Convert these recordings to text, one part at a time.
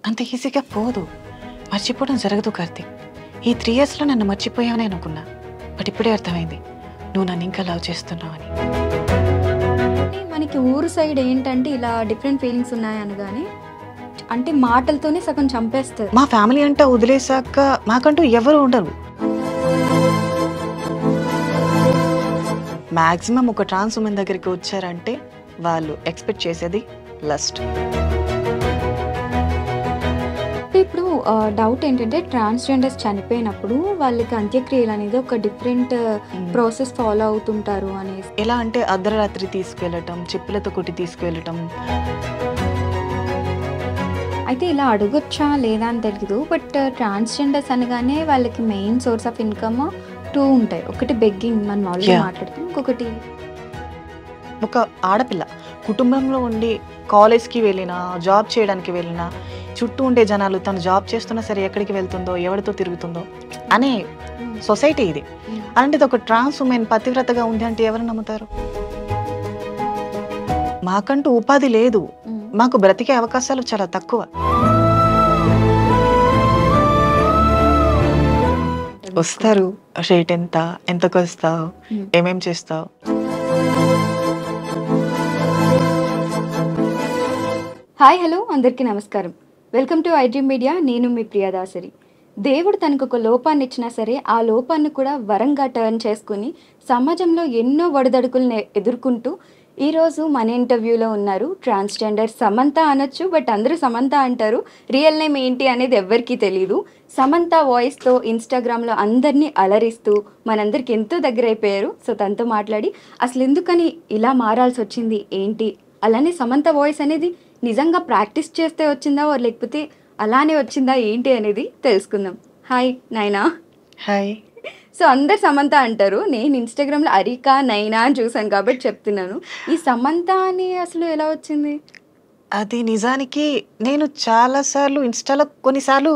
అంత ఈజీగా పోదు, మర్చిపోవడం జరగదు కార్తీక్. ఈ 3 yearsలో నన్ను మర్చిపోయావని అనుకున్నా, బట్ ఇప్పుడే అర్థమైంది నువ్వు నన్ను ఇంకా లవ్ చేస్తున్నావు అని. మనకి ఊరు సైడ్ ఏంటంటే ఇలా డిఫరెంట్ ఫీలింగ్స్ ఉన్నాయనగానే అంటే మాటలతోనే సగం చంపేస్తారు. మా ఫ్యామిలీ అంతా వదిలేసాక మాకంటూ ఎవరు ఉండరు. మ్యాక్సిమం ఒక ట్రాన్స్ ఉమెన్ దగ్గరికి వచ్చారంటే వాళ్ళు ఎక్స్పెక్ట్ చేసేది లస్ట్. ఇప్పుడు డౌట్ ఏంటంటే ట్రాన్స్జెండర్స్ చనిపోయినప్పుడు వాళ్ళకి అంత్యక్రియలు అనేది ఒక డిఫరెంట్ ప్రాసెస్ ఫాలో అవుతుంటారు అనేసి. ఎలా అంటే అర్ధరాత్రి తీసుకెళ్ళటం, చెప్పులతో కొట్టి తీసుకెళ్ళటం. అయితే ఇలా అడగొచ్చా లేదా అని తెలియదు, బట్ ట్రాన్స్జెండర్స్ అనగానే వాళ్ళకి మెయిన్ సోర్స్ ఆఫ్ ఇన్కమ్ 2 ఉంటాయి. ఒకటి బెగ్గింగ్, మనం ఆల్రెడీ మాట్లాడుతాం. ఇంకొకటి ఒక ఆడపిల్ల కుటుంబంలో ఉండి కాలేజ్కి వెళ్ళినా, జాబ్ చేయడానికి వెళ్ళినా, చుట్టూ ఉండే జనాలు తను జాబ్ చేస్తున్నా సరే ఎక్కడికి వెళ్తుందో, ఎవరితో తిరుగుతుందో అనే సొసైటీ ఇది. అలాంటిది ఒక ట్రాన్స్ ఉమెన్ పతివ్రతగా ఉంది అంటే ఎవరు నమ్ముతారు? మాకంటూ ఉపాధి లేదు, మాకు బ్రతికే అవకాశాలు చాలా తక్కువ. వస్తారు, రేట్ ఎంత, ఎంతకు వస్తావు, ఏమేం చేస్తావు. హాయ్ హలో అందరికీ నమస్కారం. Welcome to iDream media. నేను మీ ప్రియదాసరి. దేవుడు తనకు ఒక లోపాన్ని ఇచ్చినా సరే ఆ లోపాన్ని కూడా వరంగా టర్న్ చేసుకుని సమాజంలో ఎన్నో ఒడిదడుకులను ఎదుర్కొంటూ ఈరోజు మన ఇంటర్వ్యూలో ఉన్నారు ట్రాన్స్జెండర్ సమంత అనొచ్చు, బట్ అందరూ సమంత అంటారు. రియల్ నేమ్ ఏంటి అనేది ఎవ్వరికీ తెలియదు. సమంత వాయిస్తో ఇన్స్టాగ్రామ్లో అందరినీ అలరిస్తూ మనందరికి ఎంతో దగ్గర అయిపోయారు. సో తనతో మాట్లాడి అసలు ఎందుకని ఇలా మారాల్సి వచ్చింది ఏంటి, అలానే సమంత వాయిస్ అనేది నిజంగా ప్రాక్టీస్ చేస్తే వచ్చిందా లేకపోతే అలానే వచ్చిందా ఏంటి అనేది తెలుసుకుందాం. హాయ్ నైనా. హాయ్. సో అందరు సమంత అంటారు, నేను ఇన్స్టాగ్రామ్లో అరికా నైనా అని చూసాను కాబట్టి చెప్తున్నాను. ఈ సమంత అని అసలు ఎలా వచ్చింది? అది నిజానికి నేను చాలాసార్లు ఇన్స్టాలో కొన్నిసార్లు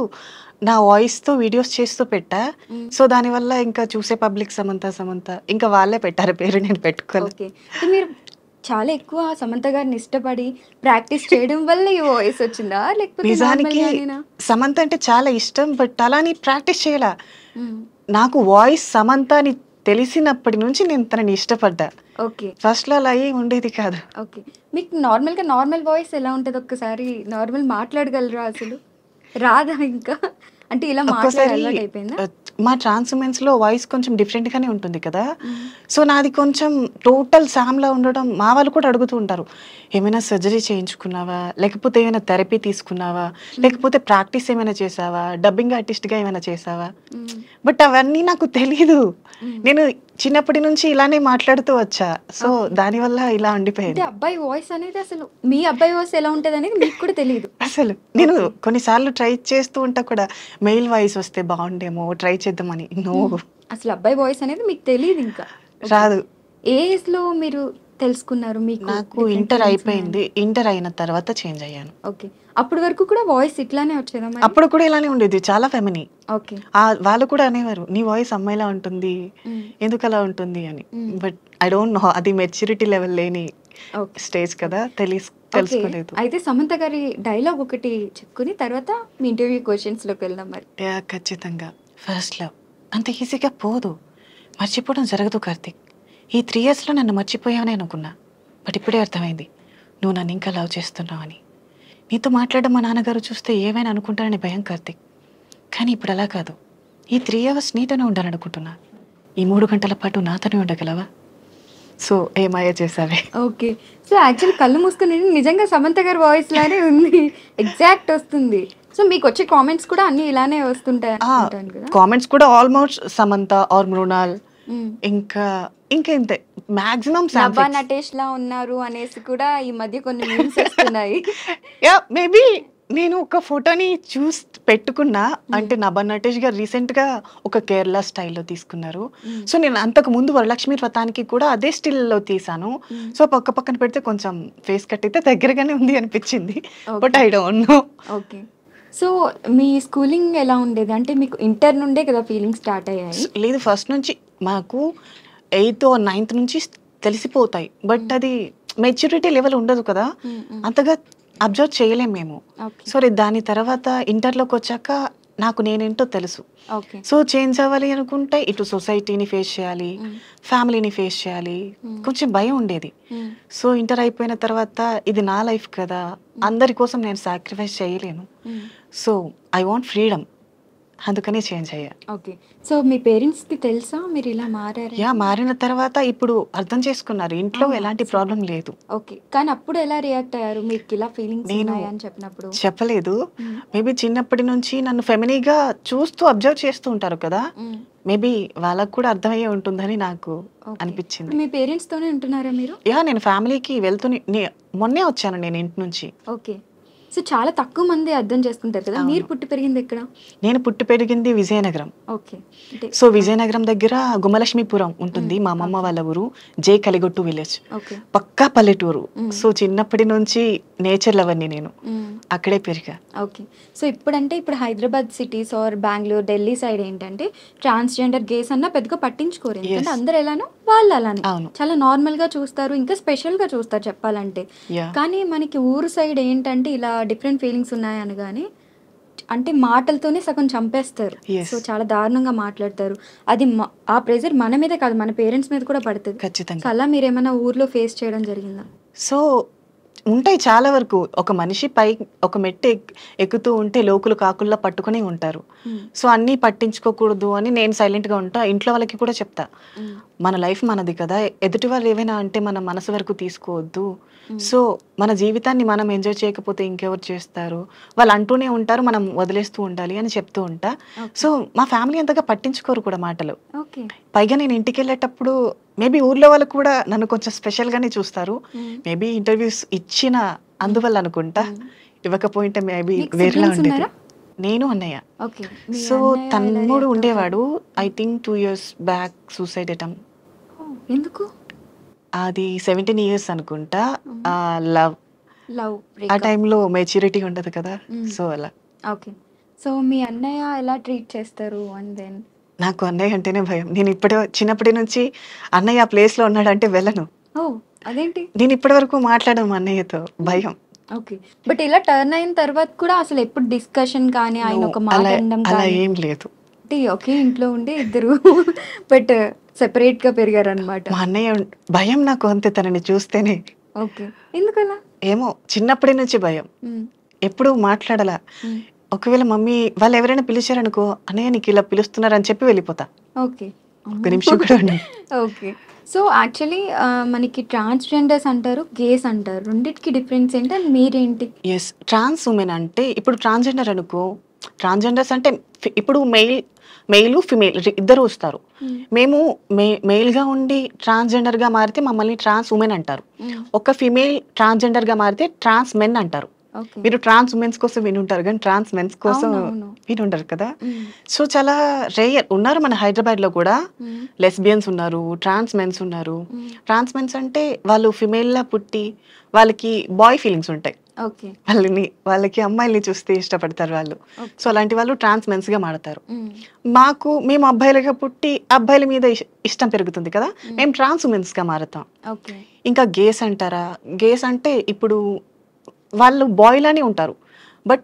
నా వాయిస్తో వీడియోస్ చేస్తూ పెట్టా. సో దానివల్ల ఇంకా చూసే పబ్లిక్ సమంత సమంత ఇంకా వాళ్ళే పెట్టారు పేరు, నేను పెట్టుకోలేదు. ఓకే, మీరు చాలా ఎక్కువ సమంత గారిని ఇష్టపడి ప్రాక్టీస్ చేయడం వల్ల ఈ వాయిస్ వచ్చిందా లేకపోతే? నిజానికి సమంత అంటే చాలా ఇష్టం, బట్ అలాని ప్రాక్టీస్ చేయాల. నాకు వాయిస్ సమంత అని తెలిసినప్పటి నుంచి నేను తనని ఇష్టపడ్డా. ఓకే, ఫస్ట్లో అలా అయ్యి ఉండేది కాదు. ఓకే, మీకు నార్మల్ వాయిస్ ఎలా ఉంటుంది? ఒక్కసారి నార్మల్ మాట్లాడగలరా? అసలు రాదా ఇంకా? అంటే ఇలా మాట్లాడైపోయిందా? మా ట్రాన్స్ ఉమెన్స్ లో వాయిస్ కొంచెం డిఫరెంట్ గానే ఉంటుంది కదా. సో నాది కొంచెం టోటల్ సామ్లా ఉండడం మా వాళ్ళు కూడా అడుగుతూ ఉంటారు, ఏమైనా సర్జరీ చేయించుకున్నావా, లేకపోతే ఏమైనా థెరపీ తీసుకున్నావా, లేకపోతే ప్రాక్టీస్ ఏమైనా చేసావా, డబ్బింగ్ ఆర్టిస్ట్ గా ఏమైనా చేసావా. బట్ అవన్నీ నాకు తెలీదు. నేను చిన్నప్పటి నుంచి ఇలానే మాట్లాడుతూ వచ్చా. సో దానివల్ల ఇలా ఉండిపోయింది. అబ్బాయి వాయిస్ అనేది అసలు మీ అబ్బాయి వాయిస్ ఎలా ఉంటది అనేది మీకు కూడా తెలియదు అసలు. నేను కొన్నిసార్లు ట్రై చేస్తూ ఉంటా కూడా, మెయిల్ వాయిస్ వస్తే బాగుండేమో ట్రై చేద్దామని. నో, అసలు అబ్బాయి వాయిస్ అనేది మీకు తెలియదు, ఇంకా రాదు. ఏ ఏజ్ లో మీరు తెలుసుకున్నారు? మీకు నాకు ఇంటర్ అయిపోయింది, ఇంటర్ అయిన తర్వాత చేంజ్ అయ్యాను. ఓకే, అప్పటి వరకు కూడా వాయిస్ ఇట్లానే వచ్చేదా? అప్పుడు కూడా ఇలానే ఉండేది, చాలా ఫెమిని. ఓకే, వాళ్ళు కూడా అనేవారు నీ వాయిస్ అమ్మాయిలా ఉంటుంది, ఎందుకు అలా ఉంటుంది అని. బట్ ఐ డోంట్ నో, అది మెచ్యూరిటీ లెవెల్ లేని స్టేజ్ కదా, తెలుసుకోలేదు. అయితే సమంత గారి డైలాగ్ ఒకటి చెప్పుకుని తర్వాత మీ ఇంటర్వ్యూ క్వశ్చన్స్ లోకి వెళ్దాం. మరి ఖచ్చితంగా. ఫస్ట్ లవ్ అంత ఈజీగా పోదు, మర్చిపోవడం జరగదు కార్తీక్. ఈ 3 yearsలో నన్ను మర్చిపోయావని అనుకున్నా, బట్ ఇప్పుడే అర్థమైంది నువ్వు నన్ను ఇంకా లవ్ చేస్తున్నావు అని. నీతో మాట్లాడడం మా నాన్నగారు చూస్తే ఏమైనా అనుకుంటారని భయం కార్తీక్, కానీ ఇప్పుడు అలా కాదు. ఈ 3 hours నీతోనే ఉండాలనుకుంటున్నా. ఈ 3 గంటల పాటు నాతోనే ఉండగలవా? సో ఏమాయ చేసావే. ఓకే, సో యాక్చువల్ కళ్ళు మూసుకుని నిజంగా సమంత గారి వాయిస్ లానే ఉంది, ఎగ్జాక్ట్ వస్తుంది. సో మీకు వచ్చే కామెంట్స్ కూడా అన్ని ఇలానే వస్తుంటాయి? కామెంట్స్ కూడా ఆల్మోస్ట్ సమంత ఆర్ మృణాల్, ఇంకా ఇంతే మాక్సిమం నభా నటేష్ లా ఉన్నారు అనేసి కూడా ఈ మధ్య కొన్ని మీమ్స్ వస్తున్నాయి. యా, మేబీ నేను ఒక ఫోటోని చూసి పెట్టుకున్నా. అంటే నభా నటేష్ గారు రీసెంట్ గా ఒక కేరళ స్టైల్లో తీసుకున్నారు. సో నేను అంతకు ముందు వరలక్ష్మి వ్రతానికి కూడా అదే స్టిల్లో తీసాను. సో పక్కన పెడితే కొంచెం ఫేస్ కట్ అయితే దగ్గరగానే ఉంది అనిపించింది, but I don't know. Okay, so me schooling ఎలా ఉండేది? అంటే మీకు ఇంటర్ నుండే కదా ఫీలింగ్ స్టార్ట్ అయ్యాయి? లేదు, ఫస్ట్ నుంచి మాకు 8th or 9th నుంచి తెలిసిపోతాయి, బట్ అది మెచ్యూరిటీ లెవెల్ ఉండదు కదా, అంతగా అబ్జర్వ్ చేయలేం మేము. ఓకే. సో దాని తర్వాత ఇంటర్లోకి వచ్చాక నాకు నేనేంటో తెలుసు. ఓకే. సో చేంజ్ అవ్వాలి అనుకుంటే ఇటు సొసైటీని ఫేస్ చేయాలి, మ్మ్. ఫ్యామిలీని ఫేస్ చేయాలి, మ్మ్. కొంచెం భయం ఉండేది. మ్మ్. సో ఇంటర్ అయిపోయిన తర్వాత ఇది నా లైఫ్ కదా, అందరి కోసం నేను సాక్రిఫైస్ చేయలేను. మ్మ్. సో ఐ వాంట్ ఫ్రీడమ్, అందుకని చేంజ్ అయ్యా. ఓకే. సో మీ పేరెంట్స్కి తెలుసా మీరు ఇలా మారారు? మారిన తర్వాత ఇప్పుడు అర్థం చేసుకున్నారు, ఇంట్లో అవునా? ఎలాంటి ప్రాబ్లం లేదు. ఓకే. కానీ అప్పుడు ఎలా రియాక్ట్ అయ్యారు మీకు ఇలా ఫీలింగ్స్ నేను ఉన్నాయని చెప్పినప్పుడు? చెప్పలేదు. మ్మ్. మేబీ చిన్నప్పటి నుంచి నన్ను ఫెమినీగా చూస్తూ అబ్జర్వ్ చేస్తూ ఉంటారు కదా, మ్మ్. మేబీ వాళ్ళకు కూడా అర్థమయ్యే ఉంటుందని నాకు ఓకే. అనిపించింది. ఇప్పుడు మీ పేరెంట్స్ తోనే ఉంటున్నారా మీరు? నేను ఫ్యామిలీకి మొన్నే వచ్చాను నేను ఇంటి నుంచి. ఓకే. సో చాలా తక్కువ మంది అర్థం చేసుకుంటారు కదా. అవును. మీరు పుట్టి పెరిగింది ఎక్కడ? నేను పుట్టి పెరిగింది విజయనగరం. ఓకే. అంటే సో విజయనగరం దగ్గర గుమ్మలక్ష్మీపురం ఉంటుంది, మా అమ్మమ్మ వాళ్ళ ఊరు, జే కలిగొట్టు విలేజ్, ఓకే. పక్కా పల్లెటూరు. మ్మ్. సో చిన్నప్పటి నుంచి నేచర్ లవర్ని నేను, మ్మ్. అక్కడే పెరిగా. ఓకే. సో ఇప్పుడు Hyderabad cities or Bengaluru, Delhi side ఏంటంటే ట్రాన్స్జెండర్ గేస్ అన్న పెద్దగా పట్టించుకోరు. ఎందుకంటే Yes. అందరు ఎలానో వాళ్ళు అలానే అవును. చాలా నార్మల్ గా చూస్తారు, ఇంకా స్పెషల్ గా చూస్తారు చెప్పాలంటే. Yeah. కానీ మనకి ఊరు సైడ్ ఏంటంటే ఇలా డిఫరెంట్ ఫీలింగ్స్ ఉన్నాయి అనగానే అంటే మాటలతోనే సగం చంపేస్తారు. Yes. సో చాలా దారుణంగా మాట్లాడతారు. అది ఆ ప్రెజర్ మన మీదే కాదు, మన పేరెంట్స్ మీద కూడా పడుతుంది. ఖచ్చితంగా. సో అలా మీరు ఏమైనా ఊర్లో ఫేస్ చేయడం జరిగిందా? సో ఉంటాయి చాలా వరకు. ఒక మనిషి పై ఒక మెట్టు ఎక్కుతూ ఉంటే లోకులు కాకుల్లా పట్టుకుని ఉంటారు. మ్మ్. సో అన్నీ పట్టించుకోకూడదు అని నేను సైలెంట్గా ఉంటా. ఇంట్లో వాళ్ళకి కూడా చెప్తా, మ్మ్. మన లైఫ్ మనది కదా, ఎదుటి వాళ్ళు ఏమైనా అంటే మన మనసు వరకు తీసుకోవద్దు. మ్మ్. సో మన జీవితాన్ని మనం ఎంజాయ్ చేయకపోతే ఇంకెవరు చేస్తారు, వాళ్ళు అంటూనే ఉంటారు, మనం వదిలేస్తూ ఉండాలి అని చెప్తూ ఉంటా. Okay. సో మా ఫ్యామిలీ అంతగా పట్టించుకోరు కూడా మాటలు. ఓకే. పైగా నేను ఇంటికి వెళ్ళేటప్పుడు మేబీ ఊర్లో వాళ్ళు కూడా నన్ను కొంచెం స్పెషల్గానే చూస్తారు. మ్మ్. మేబీ ఇంటర్వ్యూస్ ఇచ్చిన అందువల్ల అనుకుంటా, మ్మ్. ఇవ్వకపోయింటే మేబీ మీకు వేరేలా siblings ఉండేది. ఉన్నారా? నేను అన్నయ్య. ఓకే. మీ సో అన్నయ్య ఎలా తమ్ముడు react అవుతారు? ఉండేవాడు, I think 2 years back suicide attempt. ఓ, ఎందుకు? అది 17 years అనుకుంటా. లవ్ లవ్ ఆ బ్రేకప్. టైంలో మెచ్యూరిటీ ఉండదు కదా, మ్మ్. సో అలా. ఓకే. సో మీ అన్నయ్య ఎలా ట్రీట్ చేస్తారు? అండ్ దెన్ నాకు అన్నయ్య అంటేనే భయం. నేను చిన్నప్పటి నుంచి అన్నయ్య ఆ ప్లేస్లో ఉన్నాడంటే వెళ్ళను. ఓ, అదేంటి? నేను ఇప్పటి వరకు మాట్లాడను అన్నయ్యతో, భయం. ఓకే. బట్ ఇలా టర్న్ అయిన తర్వాత కూడా అసలు ఎప్పుడు డిస్కషన్ కానీ ఆయన ఒక మాట అలా అనడం అలా కానీ ఏం లేదు. అంటే ఒకే ఇంట్లో ఉండి ఇద్దరు బట్ సెపరేట్ గా పెరిగారు అనమాట. మా అన్నయ్య భయం నాకు అంతే, తనని చూస్తేనే. ఓకే. ఎందుకలా? ఏమో చిన్నప్పటి నుంచి భయం, మ్మ్. ఎప్పుడు మాట్లాడాల. మ్మ్. ఒకవేళ మమ్మీ వాళ్ళు ఎవరైనా పిలిచారనుకో, అన్నయ్య నీకు ఇలా పిలుస్తున్నారు అని చెప్పి వెళ్ళిపోతా. ఓకే. ఒక నిమిషం కూడా ఉండను. ఓకే. సో యాక్చువల్లీ మనకి ట్రాన్స్జెండర్స్ అంటారు, గేస్ అంటారు, రెండిటికి డిఫరెన్స్ ఏంటి అండ్ మీరేంటి? ఎస్, ట్రాన్స్ ఉమెన్ అంటే ఇప్పుడు ట్రాన్స్జెండర్ అనుకో, ట్రాన్స్జెండర్స్ అంటే ఇప్పుడు మెయిల్ ఫిమేల్ ఇద్దరు వస్తారు. మేము మెయిల్గా ఉండి ట్రాన్స్జెండర్గా మారితే మమ్మల్ని ట్రాన్స్ ఉమెన్ అంటారు. ఒక ఫిమేల్ ట్రాన్స్జెండర్గా మారితే ట్రాన్స్ మెన్ అంటారు. ఓకే. మీరు ట్రాన్స్ ఉమెన్స్ కోసం వినుంటారు కానీ ట్రాన్స్ మెన్స్ కోసం అవునవును. వినుంటారు కదా. మ్మ్. సో చాలా రేయర్ ఉన్నారు మన హైదరాబాద్లో కూడా. మ్మ్. లెస్బియన్స్ ఉన్నారు, ట్రాన్స్ మెన్స్ ఉన్నారు. మ్మ్. ట్రాన్స్ మెన్స్ అంటే వాళ్ళు ఫిమేల్లా పుట్టి వాళ్ళకి బాయ్ ఫీలింగ్స్ ఉంటాయి, ఓకే. వాళ్ళకి అమ్మాయిల్ని చూస్తే ఇష్టపడతారు వాళ్ళు. ఓకే. సో అలాంటి వాళ్ళు ట్రాన్స్ మెన్స్గా మాడతారు. మ్మ్. మేము అబ్బాయిలుగా పుట్టి అబ్బాయిల మీద ఇష్టం పెరుగుతుంది కదా, మేము ట్రాన్స్ ఉమెన్స్గా మారుతాం. ఓకే. ఇంకా గేస్ అంటారా, గేస్ అంటే ఇప్పుడు వాళ్ళు బాయ్ లానే ఉంటారు బట్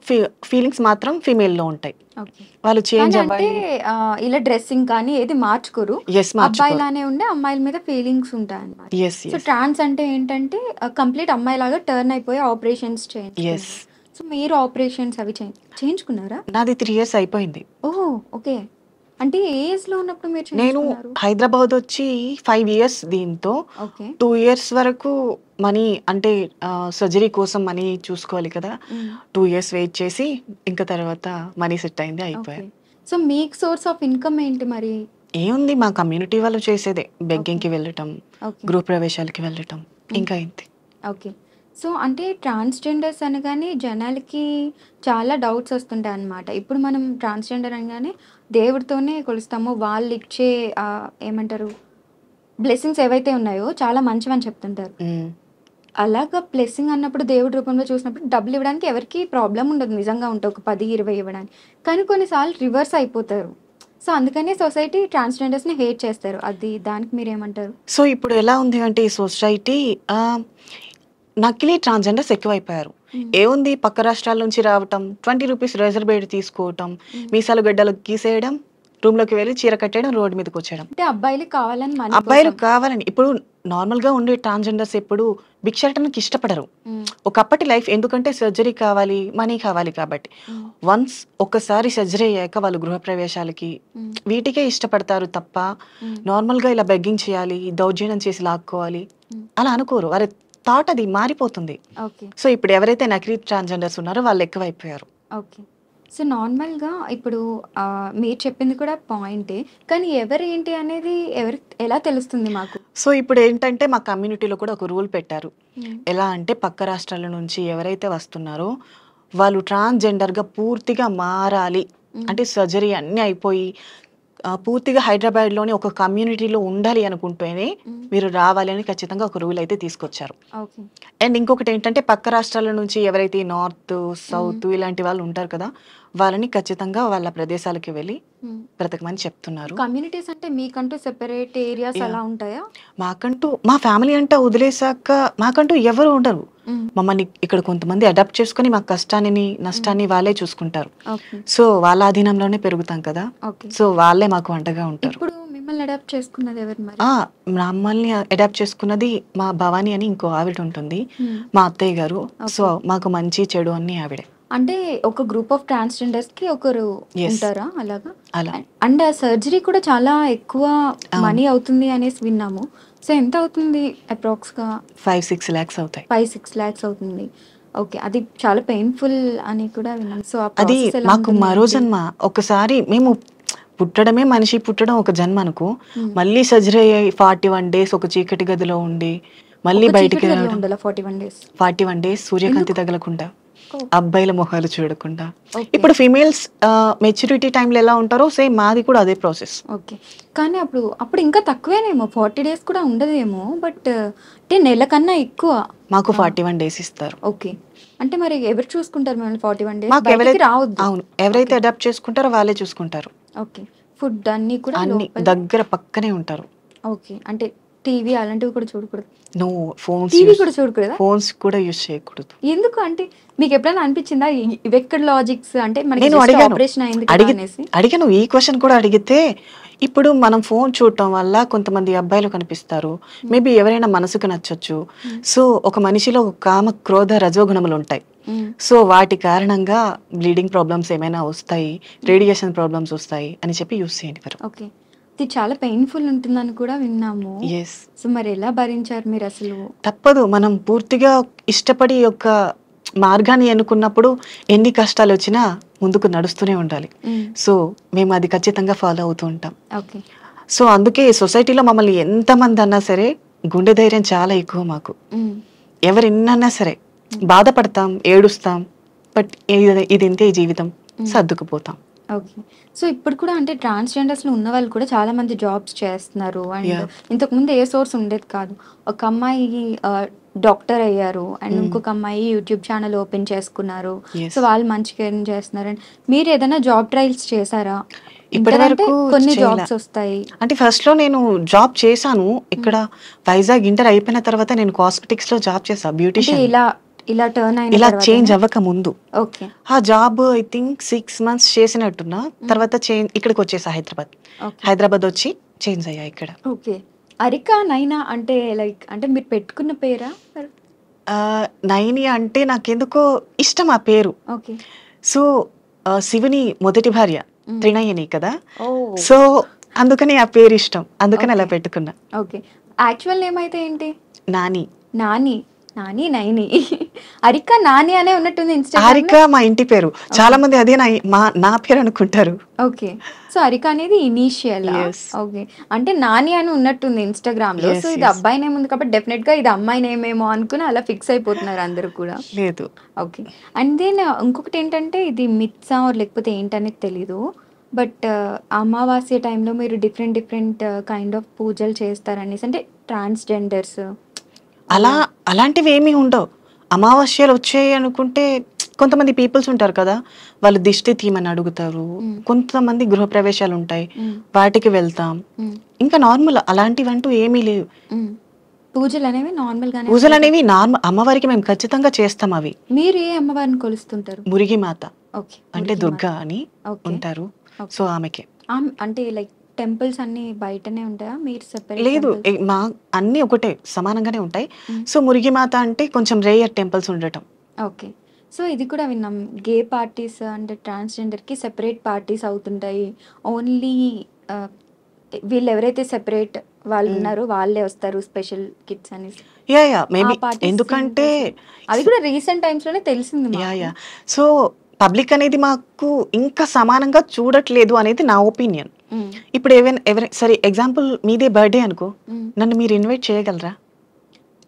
ఫీలింగ్స్ మాత్రం ఫీమేల్లో ఉంటాయి. ఓకే. వాళ్ళు చేంజ్ కానీ అంటే అవ్వాలి. ఇలా డ్రెస్సింగ్ కానీ ఏది మార్చుకోరు, ఎస్, మార్చుకో. అబ్బాయిలానే ఉండే అమ్మాయిల మీద ఫీలింగ్స్ ఉంటాయి అన్నమాట. ఎస్ సో ట్రాన్స్ అంటే ఏంటంటే కంప్లీట్ అమ్మాయిలాగా టర్న్ అయిపోయి ఆపరేషన్స్ ఎస్. చేయించుకున్నారు. సో మీరు ఆపరేషన్స్ అవి చేయించుకున్నారా? నాది 3 years అయిపోయింది. ఓహో, ఓకే. అంటే ఏ ఏజ్ లో ఉన్నప్పుడు మీరు నేను చేయించుకున్నారు? హైదరాబాద్ వచ్చి 5 years, దీంతో ఓకే. 2 years వరకు మనీ అంటే సర్జరీ కోసం మనీ చూసుకోవాలి కదా, మ్మ్. 2 years వెయిట్ చేసి ఇంకా తర్వాత మనీ సెట్ అయింది, ఓకే. అయిపోయాయి. సో మీకు సోర్స్ ఆఫ్ ఇన్కమ్ ఏంటి మరి? ఏముంది, మా కమ్యూనిటీ వాళ్ళు చేసేదే బెగ్గింగ్కి వెళ్ళటం, ఓకే. గృహ ప్రవేశాలకి వెళ్ళటం, ఇంకా ఇంతే. ఓకే. సో అంటే ట్రాన్స్జెండర్స్ అనగానే జనాలకి చాలా డౌట్స్ వస్తుంటాయి అన్నమాట. ఇప్పుడు మనం ట్రాన్స్జెండర్ అనగానే దేవుడితోనే కొలుస్తాము, వాళ్ళు ఇచ్చే ఏమంటారు బ్లెస్సింగ్స్ ఏవైతే ఉన్నాయో చాలా మంచివని చెప్తుంటారు. మ్మ్. అలాగా బ్లెస్సింగ్ అన్నప్పుడు దేవుడి రూపంలో చూసినప్పుడు డబ్బులు ఇవ్వడానికి ఎవరికి ప్రాబ్లం ఉండదు, నిజంగా ఉంటే ఒక 10-20 ఇవ్వడానికి. కానీ కొన్నిసార్లు రివర్స్ అయిపోతారు. సో అందుకనే సొసైటీ ట్రాన్స్జెండర్స్ని హేట్ చేస్తారు. అది దానికి మీరు ఏమంటారు? సో ఇప్పుడు ఎలా ఉంది అంటే ఈ సొసైటీ నకిలీ ట్రాన్స్జెండర్స్ ఎక్కువైపోయారు. ఏముంది, పక్క రాష్ట్రాల నుంచి రావటం, 20 రూపీస్ రిజర్వేట్ తీసుకోవటం, మీసాలు గడ్డలు గీసేయడం, రూమ్లోకి వెళ్ళి చీర కట్టేయడం, రోడ్డు మీదకి వచ్చేయడం. అంటే అబ్బాయిలు కావాలని అబ్బాయిలు కావాలని. ఇప్పుడు నార్మల్గా ఉండే ట్రాన్స్జెండర్స్ ఎప్పుడు భిక్షాటనకి ఇష్టపడరు. ఒకప్పటి లైఫ్ ఎందుకంటే సర్జరీ కావాలి, మనీ కావాలి కాబట్టి. వన్స్ ఒక్కసారి సర్జరీ అయ్యాక వాళ్ళు గృహప్రవేశాలకి వీటికే ఇష్టపడతారు తప్ప నార్మల్గా ఇలా బెగ్గింగ్ చేయాలి, దౌర్జన్యం చేసి లాక్కోవాలి అలా అనుకోరు. వారి థాట్ అది మారిపోతుంది. సో ఇప్పుడు ఎవరైతే నకిలీ ట్రాన్స్జెండర్స్ ఉన్నారో వాళ్ళు ఎక్కువైపోయారు. ఓకే. సో నార్మల్గా ఇప్పుడు మీరు చెప్పింది కూడా పాయింటే, కానీ ఎవరు ఏంటి అనేది ఎలా తెలుస్తుంది మాకు? సో ఇప్పుడు ఏంటంటే మా కమ్యూనిటీలో కూడా ఒక రూల్ పెట్టారు. ఎలా అంటే పక్క రాష్ట్రాల నుంచి ఎవరైతే వస్తున్నారో వాళ్ళు ట్రాన్స్జెండర్గా పూర్తిగా మారాలి అంటే సర్జరీ అన్నీ అయిపోయి పూర్తిగా హైదరాబాద్లోని ఒక కమ్యూనిటీలో ఉండాలి అనుకుంటేనే మీరు రావాలి అని ఖచ్చితంగా ఒక రూల్ అయితే తీసుకొచ్చారు. అండ్ ఇంకొకటి ఏంటంటే పక్క రాష్ట్రాల నుంచి ఎవరైతే నార్త్ సౌత్ ఇలాంటి వాళ్ళు ఉంటారు కదా, వాళ్ళని ఖచ్చితంగా వాళ్ళ ప్రదేశాలకి వెళ్ళి బ్రతకమని చెప్తున్నారు. కమ్యూనిటీస్ అంటే మీకంటూ సెపరేట్ ఏరియాస్ అలా ఉంటాయా? మాకంటూ మా ఫ్యామిలీ అంతా వదిలేసాక మాకంటూ ఎవరు ఉండరు. మమ్మల్ని ఇక్కడ కొంతమంది అడాప్ట్ చేసుకుని మా కష్టాన్ని నష్టాన్ని వాళ్ళే చూసుకుంటారు. సో వాళ్ళ అధీనంలోనే పెరుగుతాం కదా, సో వాళ్ళే మాకు అండగా ఉంటారు. ఇప్పుడు మిమ్మల్ని అడాప్ట్ చేసుకున్నది ఎవరు మరి? మమ్మల్ని అడాప్ట్ చేసుకున్నది మా భవాని అని ఇంకో ఆవిడ ఉంటుంది, మా అత్తయ్య గారు. సో మాకు మంచి చెడు అన్ని ఆవిడే. అంటే ఒక గ్రూప్ ఆఫ్ ట్రాన్స్జెండర్స్ కి ఒకరు ఉంటారా అలాగా? అలా. అండ్ సర్జరీ కూడా చాలా ఎక్కువ మనీ అవుతుంది అనేసి విన్నాము. సో ఎంత అవుతుంది అప్రాక్స్ గా? 5-6 lakhs అవుతాయి. 5-6 lakhs అవుతుంది. ఓకే, అది చాలా పెయిన్ఫుల్ అని కూడా విన్నాం. సో అది మాకు మరో జన్మ. ఒకసారి మేము పుట్టడమే, మనిషి పుట్టడం ఒక జన్మ అనుకో, మళ్ళీ సర్జరీ అయ్యి 41 days ఒక చీకటి గదిలో ఉండి మళ్ళీ బయటికి 41 days సూర్యకాంతి తగలకుండా, అబ్బాయిల మొహాలు చూడకుండా. ఇప్పుడు ఫీమేల్స్ మెచ్యూరిటీ టైంలో ఎలా ఉంటారో సేమ్ మాది కూడా అదే ప్రాసెస్. ఓకే, కానీ అప్పుడు ఇంకా తక్కువేనేమో, 40 days కూడా ఉండదేమో, బట్ అంటే నెల కన్నా ఎక్కువ. మాకు 41 days ఇస్తారు. ఓకే, అంటే మరి ఎవరు చూసుకుంటారు మిమ్మల్ని 41 days? మాకు అవును, ఎవరైతే అడాప్ట్ చేసుకుంటారో వాళ్ళే చూసుకుంటారు. ఓకే, ఫుడ్ అన్ని కూడా అన్ని దగ్గర పక్కనే ఉంటారు. ఓకే, అంటే టీవీ అలాంటివి కూడా చూడకూడదు? నో, ఫోన్స్ కూడా చూడకూడదా? ఫోన్స్ కూడా యూజ్ చేయకూడదు. ఎందుకు? అంటే మీకు ఎప్పుడైనా అనిపించిందా ఇవెక్కడ లాజిక్స్? అంటే నేను అడిగాను ఈ క్వశ్చన్ కూడా అడిగితే, ఇప్పుడు మనం ఫోన్ చూడటం వల్ల కొంతమంది అబ్బాయిలు కనిపిస్తారు, మేబీ ఎవరైనా మనసుకు నచ్చొచ్చు. సో ఒక మనిషిలో కామ క్రోధ రజోగుణములు ఉంటాయి. సో వాటి కారణంగా బ్లీడింగ్ ప్రాబ్లమ్స్ ఏమైనా వస్తాయి, రేడియేషన్ ప్రాబ్లమ్స్ వస్తాయి అని చెప్పి యూజ్ చేయండి. ఓకే, ఇది చాలా పెయిన్ఫుల్ ఉంటుందని కూడా విన్నాము. సో మరి ఎలా భరించారు మీరు అసలు? తప్పదు, మనం పూర్తిగా ఇష్టపడి యొక్క మార్గాన్ని ఎన్నుకున్నప్పుడు ఎన్ని కష్టాలు వచ్చినా ముందుకు నడుస్తూనే ఉండాలి. సో మేము అది ఖచ్చితంగా ఫాలో అవుతూ ఉంటాం. సో అందుకే సొసైటీలో మమ్మల్ని ఎంతమంది అన్నా సరే గుండె ధైర్యం చాలా ఎక్కువ మాకు. ఎవరు ఎన్నన్నా సరే బాధపడతాం, ఏడుస్తాం, బట్ ఇది ఇంతే జీవితం, సర్దుకుపోతాం. ఓకే, సో ఇప్పుడు కూడా అంటే ట్రాన్స్జెండర్స్లో ఉన్న వాళ్ళు కూడా చాలా మంది జాబ్స్ చేస్తున్నారు. అండ్ ఇంతకుముందు ఏ సోర్స్ ఉండేది కాదు. ఒక అమ్మాయి డాక్టర్ అయ్యారు, అండ్ ఇంకొక అమ్మాయి యూట్యూబ్ ఛానల్ ఓపెన్ చేసుకున్నారు. సో వాళ్ళు మంచిగా ఎర్న్ చేస్తున్నారు. అండ్ మీరు ఏదైనా జాబ్ ట్రయల్స్ చేశారా? ఇప్పటివరకు కొన్ని జాబ్స్ వస్తాయి. అంటే ఫస్ట్ లో నేను జాబ్ చేశాను ఇక్కడ వైజాగ్. ఇంటర్ అయిపోయిన తర్వాత నేను కాస్మెటిక్స్ లో జాబ్ చేశాను, బ్యూటిషియన్. ఇలా చేంజ్ అవ్వక ముందు ఆ జాబ్ ఐ థింక్ 6 months చేసినట్టున్నా. తర్వాత ఇక్కడికి వచ్చేసా, హైదరాబాద్ వచ్చి చేంజ్ అయ్యా ఇక్కడ. ఓకే, అరికా నైనా అంటే లైక్ అంటే మీరు పెట్టుకున్న పేరా? నైని అంటే నాకెందుకో ఇష్టం ఆ పేరు. ఓకే, సో శివుని మొదటి భార్య త్రినయని కదా, సో అందుకని ఆ పేరు ఇష్టం, అందుకని అలా పెట్టుకున్నా. ఓకే, యాక్చువల్ నేమ్ అయితే ఏంటి? నాని. నైని. అరికా నాని అనే ఉన్నట్టుంది ఇన్స్టాగ్రామ్. అరికా మా ఇంటి పేరు, చాలా మంది అదే నా పేరు అనుకుంటారు. ఓకే, సో అరికా అనేది ఇనీషియల్. ఓకే, అంటే నాని అని ఉన్నట్టుంది ఇన్స్టాగ్రామ్ లో. సో ఇది అబ్బాయి నేమ్ ఉంది కాబట్టి డెఫినెట్ గా ఇది అమ్మాయి నేమ్ ఏమో అనుకుని అలా ఫిక్స్ అయిపోతున్నారు అందరూ కూడా. లేదు. ఓకే, అండ్ దెన్ ఇంకొకటి ఏంటంటే ఇది మిత్సా లేకపోతే ఏంటనేది తెలీదు, బట్ అమావాస్య టైంలో మీరు డిఫరెంట్ కైండ్ ఆఫ్ పూజలు చేస్తారనేసి, అంటే ట్రాన్స్జెండర్స్ అలాంటివి ఏమీ ఉండవు. అమావాస్యలు వచ్చాయి అనుకుంటే కొంతమంది పీపుల్స్ ఉంటారు కదా, వాళ్ళు దిష్టి తీయమని అడుగుతారు. కొంతమంది గృహప్రవేశాలు ఉంటాయి, వాటికి వెళ్తాం. ఇంకా నార్మల్ అలాంటివంటూ ఏమీ లేవు. పూజలు అనేవి నార్మల్ గానే పూజలు అనేవి నార్మల్ అమ్మవారికి మేము ఖచ్చితంగా చేస్తాం. అవి మీరు ఏ అమ్మవారిని కొలుస్తుంటారు? మురిగి మాత ఓకే. అంటే మురిగి దుర్గా మాత. అని ఓకే. ఉంటారు. ఓకే. సో ఆమెకే. అంటే లైక్ టెంపుల్స్ అన్ని బయటనే ఉంటాయా? మీరు సెపరేట్ లేదు, టెంపుల్స్? మా అన్నీ ఒకటే సమానంగానే ఉంటాయి. మ్మ్. సో మురిగి మాత అంటే కొంచెం రేయర్ టెంపుల్స్ ఉండటం. ఓకే. సో ఇది కూడా విన్నాం. గే పార్టీస్ అంటే ట్రాన్స్‌జెండర్‌కి సెపరేట్ పార్టీస్ అవుతుంటాయి. ఓన్లీ వీళ్ళు ఎవరైతే సెపరేట్ వాళ్ళు మ్మ్. ఉన్నారో వాళ్ళే వస్తారు స్పెషల్ కిడ్స్ అనేసి. యా ఆ మేబీ పార్టీస్ ఎందుకంటే అది కూడా రీసెంట్ టైమ్స్ లోనే తెలిసింది యా మాకు. యా సో పబ్లిక్ అనేది మాకు ఇంకా సమానంగా చూడట్లేదు అనేది నా ఒపీనియన్. మ్మ్. ఇప్పుడు ఎవరైనా సరే ఎగ్జాంపుల్ మీదే బర్త్డే అనుకో, మ్మ్. నన్ను మీరు ఇన్వైట్ చేయగలరా?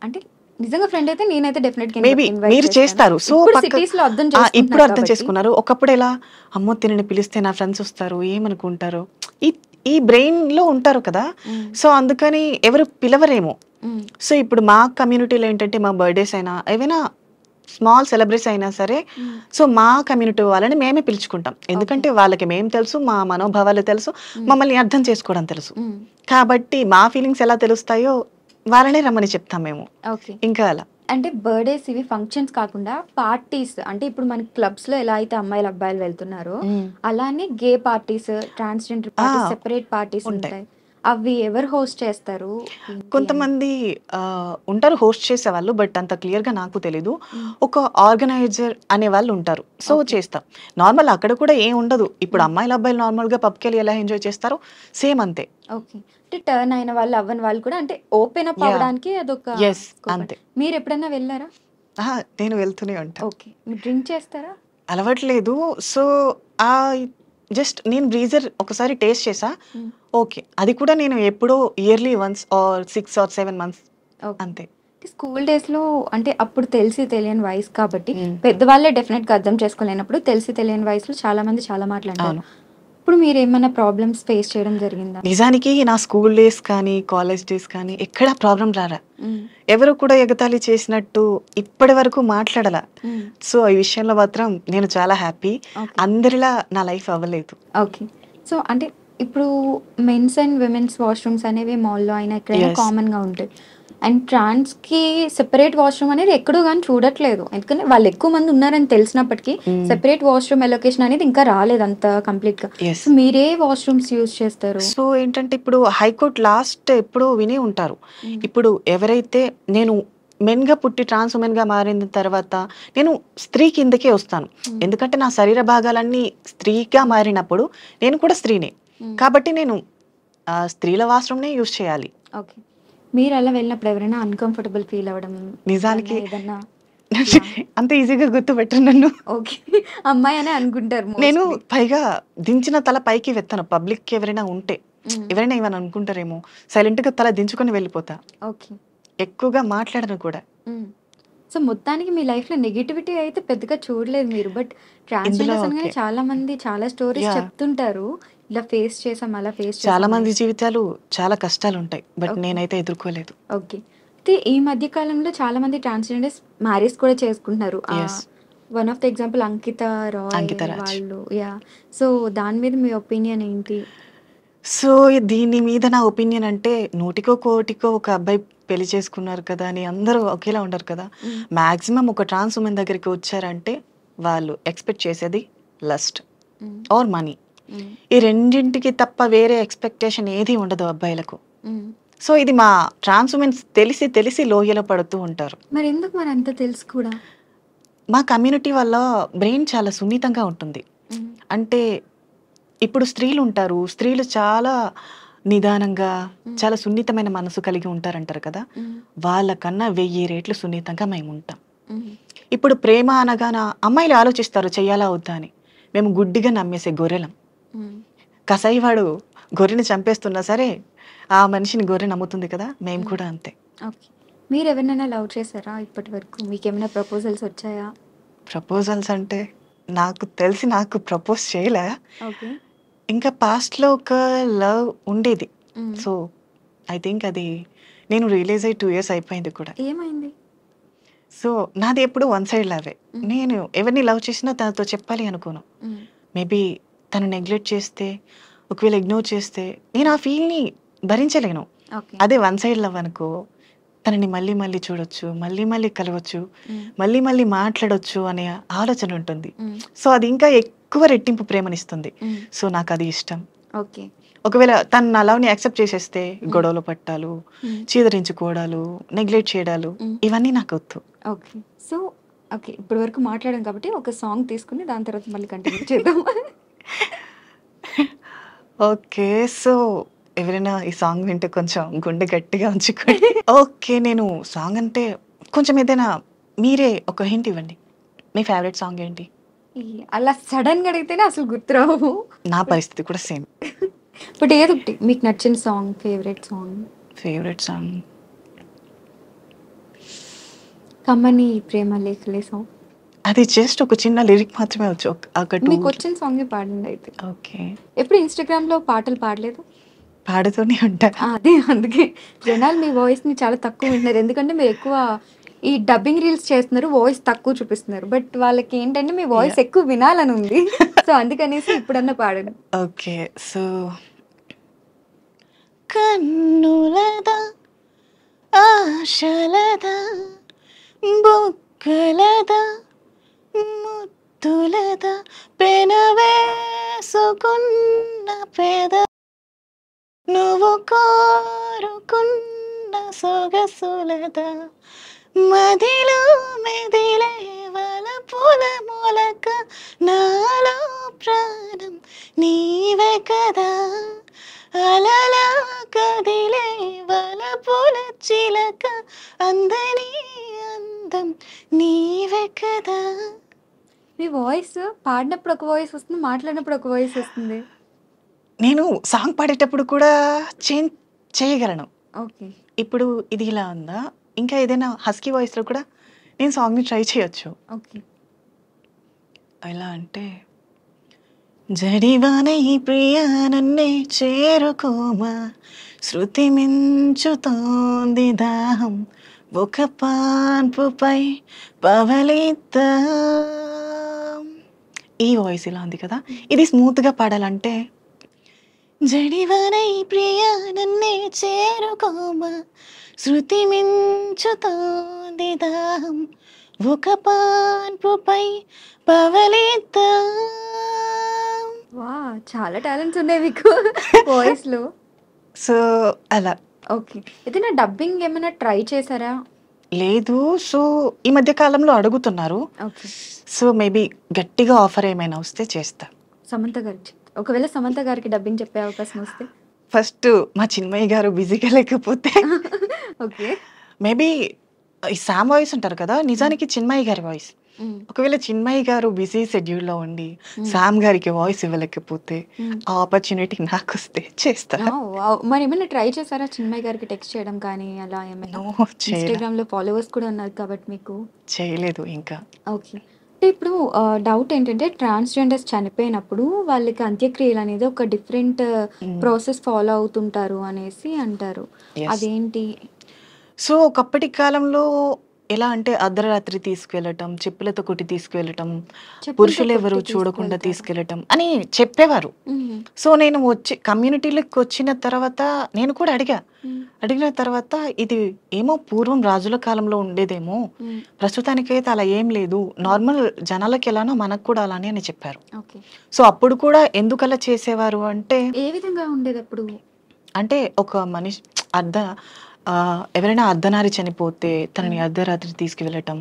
అంటే నిజంగా ఫ్రెండ్ అయితే నేనైతే డెఫినెట్ గా మేబీ ఇన్వైట్ మీరు చేస్తాను. చేస్తారు. సో ఇప్పుడు పక్క సిటీస్ లో అర్థం ఇప్పుడు చేసుకుంటున్నారు అర్థం కాబట్టి. చేసుకున్నారు. ఒకప్పుడు ఎలా, అమ్మో తినని పిలిస్తే నా ఫ్రెండ్స్ వస్తారు ఏమనుకుంటారు, ఈ ఈ బ్రెయిన్ లో ఉంటారు కదా. మ్మ్. సో అందుకని ఎవరు పిలవరేమో. మ్మ్. సో ఇప్పుడు మా కమ్యూనిటీలో ఏంటంటే మా బర్త్డేస్ అయినా ఏవైనా స్మాల్ సెలబ్రేట్స్ అయినా సరే, మ్మ్. సో మా కమ్యూనిటీ వాళ్ళని మేమే పిలుచుకుంటాం. ఎందుకంటే వాళ్ళకి మేము తెలుసు, మా మనోభావాలు తెలుసు, మమ్మల్ని అర్థం చేసుకోవడం తెలుసు. మ్మ్. కాబట్టి మా ఫీలింగ్స్ ఎలా తెలుస్తాయో వాళ్ళనే రమ్మని చెప్తాం మేము. ఓకే. ఇంకా అలా అంటే బర్త్డేస్ ఇవి ఫంక్షన్స్ కాకుండా పార్టీస్ అంటే ఇప్పుడు మన క్లబ్స్ లో ఎలా అయితే అమ్మాయిలు అబ్బాయిలు వెళ్తున్నారో అలానే gay parties transgender parties separate parties ఉంటాయి. ఉంటాయి. అవి ఎవరు హోస్ట్ చేస్తారు? ఏంటి అని? కొంతమంది ఉంటారు హోస్ట్ చేసేవాళ్ళు, బట్ అంత క్లియర్ గా నాకు తెలీదు. ఒక ఆర్గనైజర్ అనే వాళ్ళు ఉంటారు. సో చేస్తాం. నార్మల్ అక్కడ కూడా ఏం ఉండదు. ఇప్పుడు అమ్మాయిలు అబ్బాయిలు నార్మల్ గా పబ్కి వెళ్ళి ఎలా ఎంజాయ్ చేస్తారో సేమ్ అంతే. ఓకే. అంటే టర్న్ అయిన వాళ్ళు అవ్వని వాళ్ళు కూడా అంటే ఓపెన్ అప్ Yeah. అవ్వడానికి అదొక Yes, scope. అంతే. మీరు ఎప్పుడైనా వెళ్ళారా? నేను వెళ్తూనే ఉంటా. ఓకే. మీరు డ్రింక్ చేస్తారా? అలవాట్లేదు. సో ఆ జస్ట్ నేను బ్రీజర్ ఒకసారి టేస్ట్ చేసా. మ్మ్. ఓకే, అది కూడా నేను ఎప్పుడో yearly once or 6 or 7 months okay. అంతే. స్కూల్ డేస్ లో అంటే అప్పుడు తెలిసి తెలియని వయసు కాబట్టి మ్మ్. పెద్దవాళ్ళే డెఫినెట్ గా అర్థం చేసుకోలేనప్పుడు తెలిసి తెలియని వయసులో చాలా మంది చాలా మాట్లాడారు. అవును. ఇప్పుడు మీరు ఏమైనా ప్రాబ్లమ్స్ ఫేస్ చేయడం జరిగిందా? నిజానికి నా స్కూల్ డేస్ కానీ కాలేజ్ డేస్ కానీ ఎక్కడా ప్రాబ్లం రారా. మ్మ్. ఎవరు కూడా ఎగతాళి చేసినట్టు ఇప్పటి వరకు మాట్లాడలా. మ్మ్. సో ఈ విషయంలో మాత్రం నేను చాలా హ్యాపీ. ఓకే. అందరిలా నా లైఫ్ అవ్వలేదు. ఓకే. సో అంటే ఇప్పుడు మెన్స్ అండ్ విమెన్స్ వాష్రూమ్స్ అనేవి మాల్లో అయినా ఎక్కడైనా Yes. కామన్ గా ఉంటాయి. అండ్ ట్రాన్స్ కి సెపరేట్ వాష్రూమ్ అనేది ఎక్కడో కానీ చూడట్లేదు. ఎందుకంటే వాళ్ళు ఎక్కువ మంది ఉన్నారని తెలిసినప్పటికీ సెపరేట్ వాష్రూమ్ ఎలొకేషన్ అనేది ఇంకా రాలేదు అంత కంప్లీట్ గా. Yes. సో మీరే వాష్రూమ్స్ యూజ్ చేస్తారు? సో ఏంటంటే ఇప్పుడు హైకోర్టు లాస్ట్ ఎప్పుడో వినే ఉంటారు. ఇప్పుడు ఎవరైతే నేను మెన్గా పుట్టి ట్రాన్స్ ఉమెన్గా మారిన తర్వాత నేను స్త్రీ కిందకే వస్తాను. ఎందుకంటే నా శరీర భాగాలన్నీ స్త్రీగా మారినప్పుడు నేను కూడా స్త్రీనే. కాబట్టి నేను స్త్రీల వాష్రూమ్నే యూజ్ చేయాలి. ఓకే. మీరు అలా వెళ్ళినప్పుడు ఎవరైనా అన్కంఫర్టబుల్ ఫీల్ అవ్వడం నిజానికి ఏదన్నా? అంత ఈజీగా గుర్తుపెట్టరు నన్ను. ఓకే. అమ్మాయి అనే అనుకుంటారు నేను mostly. పైగా దించిన తల పైకి వెత్తను. పబ్లిక్ ఎవరైనా ఉంటే ఎవరైనా ఏమైనా అనుకుంటారేమో సైలెంట్ గా తల దించుకొని వెళ్ళిపోతా. ఓకే. ఎక్కువగా మాట్లాడను కూడా. సో మొత్తానికి మీ లైఫ్ లో నెగిటివిటీ అయితే పెద్దగా చూడలేదు మీరు. బట్ ట్రాన్స్జెండర్స్ అనగానే ఓకే. చాలా మంది చాలా స్టోరీస్ Yeah. చెప్తుంటారు. ఇలా ఫేస్ చేసాం అలా ఫేస్ చాలా చేసాం మంది అనేసి. జీవితాలు చాలా కష్టాలు ఉంటాయి, బట్ Okay. నేనైతే ఎదుర్కోలేదు. ఓకే. అయితే ఈ మధ్య కాలంలో చాలా మంది ట్రాన్స్జెండర్స్ మ్యారేజ్ కూడా చేసుకుంటున్నారు. Yes. One of the example Ankita Ankita Roy Raj. వాళ్ళు. యా. సో దాని మీద మీ ఒపీనియన్ ఏంటి? సో దీని మీద నా ఒపీనియన్ అంటే, నూటికో కోటికో ఒక అబ్బాయి పెళ్లి చేసుకున్నారు కదా అని అందరూ ఒకేలా ఉండరు కదా. మాక్సిమం ఒక ట్రాన్స్ ఉమెన్ దగ్గరికి వచ్చారంటే వాళ్ళు ఎక్స్పెక్ట్ చేసేది లస్ట్ ఆర్ మనీ. ఈ రెండింటికి తప్ప వేరే ఎక్స్పెక్టేషన్ ఏది ఉండదు అబ్బాయిలకు. సో ఇది మా ట్రాన్స్ ఉమెన్స్ తెలిసి తెలిసి లోయలో పడుతూ ఉంటారు. మరి ఎందుకు మరి అంత తెలుసు కూడా? మా కమ్యూనిటీ వల్ల బ్రెయిన్ చాలా సున్నితంగా ఉంటుంది. అంటే ఇప్పుడు స్త్రీలు ఉంటారు, స్త్రీలు చాలా నిదానంగా చాలా సున్నితమైన మనసు కలిగి ఉంటారంటారు కదా. వాళ్ళకన్నా 1000 రెట్లు సున్నితంగా మేము ఉంటాం. ఇప్పుడు ప్రేమ అనగానే అమ్మాయిలు ఆలోచిస్తారు చెయ్యాలా వద్దా అని. మేము గుడ్డిగా నమ్మేసే గొర్రెలం. కసాయివాడు గొర్రెని చంపేస్తున్నా సరే ఆ మనిషిని గొర్రె నమ్ముతుంది కదా, మేము కూడా అంతే. ఓకే. మీరు ఎవరినైనా లవ్ చేశారా ఇప్పటి వరకు? మీకు ఏమైనా ప్రపోజల్స్ వచ్చాయా? ప్రపోజల్స్ అంటే నాకు తెలిసి నాకు ప్రపోజ్ చేయలే. ఓకే. ఇంకా పాస్ట్లో ఒక లవ్ ఉండేది. సో ఐ థింక్ అది నేను రిలీజ్ అయ్యి 2 years అయిపోయింది కూడా. ఏమైంది? సో నాది ఎప్పుడు వన్ సైడ్ లవే. నేను ఎవరిని లవ్ చేసినా తనతో చెప్పాలి అనుకోను. మేబీ తను నెగ్లెక్ట్ చేస్తే, ఒకవేళ ఇగ్నోర్ చేస్తే నేను ఆ ఫీల్ని భరించలేను. ఓకే. అదే వన్ సైడ్ లవ్ అనుకో, తనని మళ్ళీ మళ్ళీ చూడొచ్చు, మళ్ళీ మళ్ళీ కలవచ్చు, మళ్ళీ మళ్ళీ మాట్లాడొచ్చు అనే ఆలోచన ఉంటుంది. సో అది ఇంకా ఎక్కువ రెట్టింపు ప్రేమనిస్తుంది. సో నాకు అది ఇష్టం. ఓకే. ఒకవేళ తను నా లవ్ని యాక్సెప్ట్ చేసేస్తే గొడవలు పట్టాలు, చీదరించుకోవడాలు, నెగ్లెక్ట్ చేయడాలు ఇవన్నీ నాకు వద్దు. ఓకే. So okay. ఇప్పటి వరకు మాట్లాడాం కాబట్టి ఒక సాంగ్ తీసుకుని దాని తర్వాత మళ్ళీ కంటిన్యూ చేద్దాం. ఓకే. సో ఎవరైనా ఈ సాంగ్ వింటే కొంచెం గుండె గట్టిగా ఉంచుకోండి. ఓకే. నేను సాంగ్ అంటే కొంచెం ఏదైనా మీరే ఒక హింట్ ఇవ్వండి. మీ ఫేవరెట్ సాంగ్ ఏంటి? అలా సడన్గా అడిగితేనే అసలు గుర్తురావు. నా పరిస్థితి కూడా సేమ్. బట్ ఏదో ఒకటి మీకు నచ్చిన song, favourite song. Favourite song కమ్మని ప్రేమ లేఖలే సాంగ్. అది జస్ట్ ఒక చిన్న లిరిక్ మాత్రమే వచ్చు. మీకు వచ్చిన సాంగే పాడండి అయితే. ఓకే. ఎప్పుడు ఇన్స్టాగ్రామ్లో పాటలు పాడలేదు? పాడుతూనే ఉంటా. అదే అందుకే జనాలు మీ వాయిస్ని చాలా తక్కువ వింటున్నారు. ఎందుకంటే మీరు ఎక్కువ ఈ డబ్బింగ్ రీల్స్ చేస్తున్నారు, వాయిస్ తక్కువ చూపిస్తున్నారు. బట్ వాళ్ళకి ఏంటంటే మీ వాయిస్ ఎక్కువ వినాలని ఉంది. సో అందుకనేసి ఇప్పుడన్నా పాడండి. ఓకే. సో కన్నులదా ఆశలదా బొక్కలదా ముద్దులదా పెనవేసుకున్న పెద నువ్వు కోరుకున్న సొగసులదా మదిలో మెదిలే వలపుల మొలక నాలో ప్రాణం నీవే కదా అలలా కదిలే వలపుల చిలక అందని అందం నీవే కదా. మీ వాయిస్ పాడినప్పుడు ఒక వాయిస్ వస్తుంది, మాట్లాడినప్పుడు ఒక వాయిస్ వస్తుంది. నేను సాంగ్ పాడేటప్పుడు కూడా చేంజ్ చేయగలను. ఓకే. ఇప్పుడు ఇది ఇలా ఉందా, ఇంకా ఏదైనా హస్కీ వాయిస్లో కూడా నేను సాంగ్ని ట్రై చేయొచ్చు. ఓకే. ఎలా అంటే జడివాన ఈ ప్రియా నన్నే చేరుకోమా శృతి మించుతోంది దాహం ఒక పాన్పుపై పవలిద్దా. ఈ వాయిస్ ఇలా ఉంది కదా. ఇది స్మూత్గా పాడాలంటే జడివాన ఈ ప్రియా నన్నే చేరుకోమా శృతి మించుతోంది దాహం ఒక పాన్పుపై పవలిద్దా. వా, చాలా టాలెంట్స్ ఉన్నాయి మీకు వాయిస్లో. సో అలా. ఓకే. ఏదైనా డబ్బింగ్ ఏమైనా ట్రై చేశారా? లేదు. సో ఈ మధ్య కాలంలో అడుగుతున్నారు. ఓకే. సో మేబీ గట్టిగా ఆఫర్ ఏమైనా వస్తే చేస్తా. సమంత గారికి ఒకవేళ సమంత గారికి డబ్బింగ్ చెప్పే అవకాశం వస్తే? ఫస్ట్ మా చిన్మయ్య గారు బిజీగా లేకపోతే ఓకే. మేబీ ఈ శామ్ వాయిస్ ఉంటారు కదా, నిజానికి చిన్మయ్య గారి వాయిస్. ఒకవేళ చిన్మయ్య గారు బిజీ షెడ్యూల్లో ఉండి శామ్ గారికి వాయిస్ ఇవ్వలేకపోతే ఆ ఆపర్చునిటీ నాకు వస్తే చేస్తా. మరి ఏమైనా ట్రై చేశారా చిన్మయ్య గారికి టెక్స్ట్ చేయడం కానీ అలా ఏమైనా? ఇన్స్టాగ్రామ్లో ఫాలోవర్స్ కూడా ఉన్నారు కాబట్టి మీకు. చేయలేదు ఇంకా. ఓకే. అంటే ఇప్పుడు డౌట్ ఏంటంటే ట్రాన్స్జెండర్స్ చనిపోయినప్పుడు వాళ్ళకి అంత్యక్రియలు అనేది ఒక డిఫరెంట్ ప్రాసెస్ ఫాలో అవుతుంటారు అనేసి అంటారు. అదేంటి? సో ఒకప్పటి కాలంలో ఎలా అంటే అర్ధరాత్రి తీసుకెళ్ళటం, చెప్పులతో కొట్టి తీసుకెళ్ళటం, పురుషులు ఎవరు చూడకుండా తీసుకెళ్ళటం అని చెప్పేవారు. సో నేను కమ్యూనిటీలోకి వచ్చిన తర్వాత నేను కూడా అడిగిన తర్వాత ఇది ఏమో పూర్వం రాజుల కాలంలో ఉండేదేమో, ప్రస్తుతానికైతే అలా ఏం లేదు, నార్మల్ జనాలకి ఎలానో మనకు కూడా అలానే అని చెప్పారు. సో అప్పుడు కూడా ఎందుకు అలా చేసేవారు అంటే, ఏ విధంగా ఉండేది అప్పుడు అంటే ఒక మనిషి ఎవరైనా అర్ధనారి చనిపోతే తనని అర్ధరాత్రి తీసుకువెళ్ళటం,